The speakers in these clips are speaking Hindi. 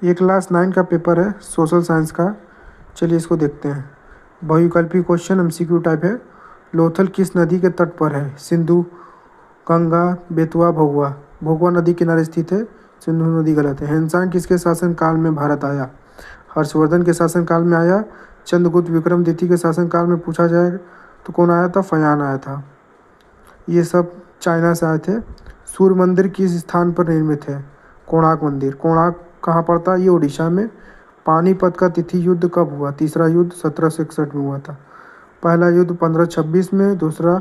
ये क्लास 9 का पेपर है सोशल साइंस का। चलिए इसको देखते हैं। बहुविकल्पी क्वेश्चन एमसीक्यू टाइप है। लोथल किस नदी के तट पर है? सिंधु, गंगा, बेतवा, भगवा। भगवा नदी किनारे स्थित है, सिंधु नदी गलत है। हेनसांग किसके शासनकाल में भारत आया? हर्षवर्धन के शासनकाल में आया। चंद्रगुप्त विक्रमादित्य के शासनकाल में पूछा जाए तो कौन आया था? फयान आया था। ये सब चाइना से आए थे। सूर्य मंदिर किस स्थान पर निर्मित है? कोणार्क मंदिर। कोणार्क कहाँ पड़ता है? ये उड़ीसा में। पानीपत का तिथि युद्ध कब हुआ? तीसरा युद्ध 1761 में हुआ था। पहला युद्ध 1526 में, दूसरा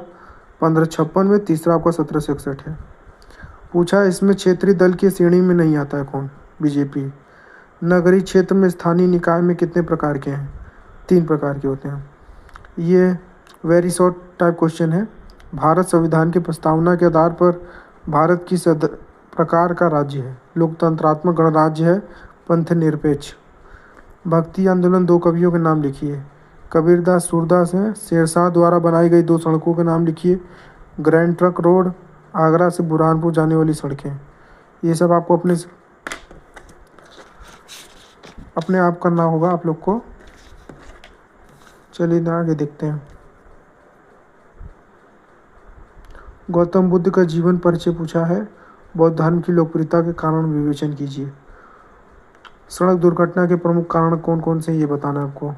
1556 में, तीसरा आपका 1761 है। पूछा इसमें क्षेत्रीय दल की श्रेणी में नहीं आता है कौन? बीजेपी। नगरीय क्षेत्र में स्थानीय निकाय में कितने प्रकार के हैं? 3 प्रकार के होते हैं। ये वेरी शॉर्ट टाइप क्वेश्चन है। भारत संविधान की प्रस्तावना के आधार पर भारत किस प्रकार का राज्य है? लोकतंत्रात्मक गणराज्य है, पंथ निरपेक्ष। भक्ति आंदोलन 2 कवियों के नाम लिखिए। कबीरदास, सूरदास हैं। शेरशाह द्वारा बनाई गई 2 सड़कों के नाम लिखिए। ग्रैंड ट्रंक रोड, आगरा से बुरहानपुर जाने वाली सड़कें। ये सब आपको अपने आप करना होगा आप लोग को। चलिए आगे देखते हैं। गौतम बुद्ध का जीवन परिचय पूछा है। बौद्ध धर्म की लोकप्रियता के कारण विवेचन कीजिए। सड़क दुर्घटना के प्रमुख कारण कौन कौन से ये बताना है आपको।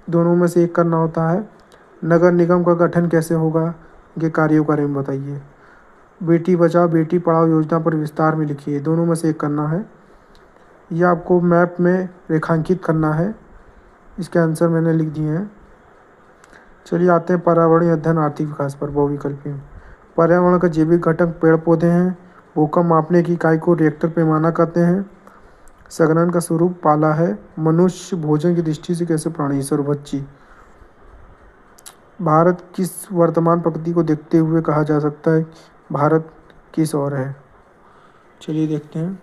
दोनों में से एक करना होता है। नगर निगम का गठन कैसे होगा? ये कार्यों के बारे में बताइए। बेटी बचाओ बेटी पढ़ाओ योजना पर विस्तार में लिखिए। दोनों में से एक करना है। यह आपको मैप में रेखांकित करना है। इसके आंसर मैंने लिख दिए हैं। चलिए आते हैं पर्यावरणीय अध्ययन आर्थिक विकास पर। बहुविकल्पी में पर्यावरण का जैविक घटक पेड़ पौधे हैं। भूकंप मापने की इकाई को रिएक्टर पैमाना कहते हैं। संघनन का स्वरूप पाला है। मनुष्य भोजन की दृष्टि से कैसे प्राणी? सर्वभक्षी। भारत किस वर्तमान प्रकृति को देखते हुए कहा जा सकता है भारत किस ओर है? चलिए देखते हैं।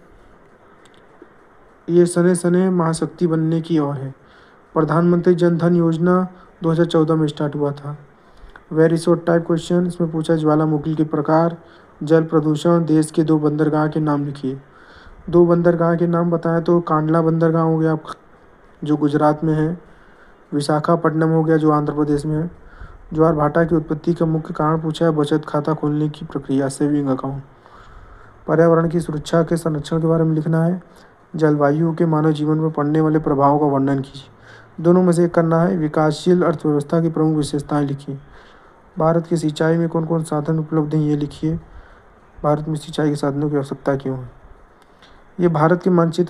ये सने सने महाशक्ति बनने की ओर है। प्रधानमंत्री जन धन योजना 2014 में स्टार्ट हुआ था। Very short type question. इसमें पूछा ज्वालामुखी के प्रकार, जल प्रदूषण, देश के 2 बंदरगाह के नाम लिखिए। 2 बंदरगाह के नाम बताएं तो कांडला बंदरगाह हो गया जो गुजरात में है। विशाखापट्टनम हो गया जो आंध्र प्रदेश में है। ज्वार भाटा की उत्पत्ति का मुख्य कारण पूछा है बचत खाता खोलने की प्रक्रिया, सेविंग अकाउंट। पर्यावरण की सुरक्षा के संरक्षण के बारे में लिखना है। जलवायु के मानव जीवन पर पड़ने वाले प्रभावों का वर्णन कीजिए। दोनों में से एक करना है। विकासशील अर्थव्यवस्था की प्रमुख विशेषताएं लिखिए। भारत की सिंचाई में कौन कौन साधन उपलब्ध हैं ये लिखिए। भारत में सिंचाई के साधनों की आवश्यकता क्यों है? ये भारत के मानचित्र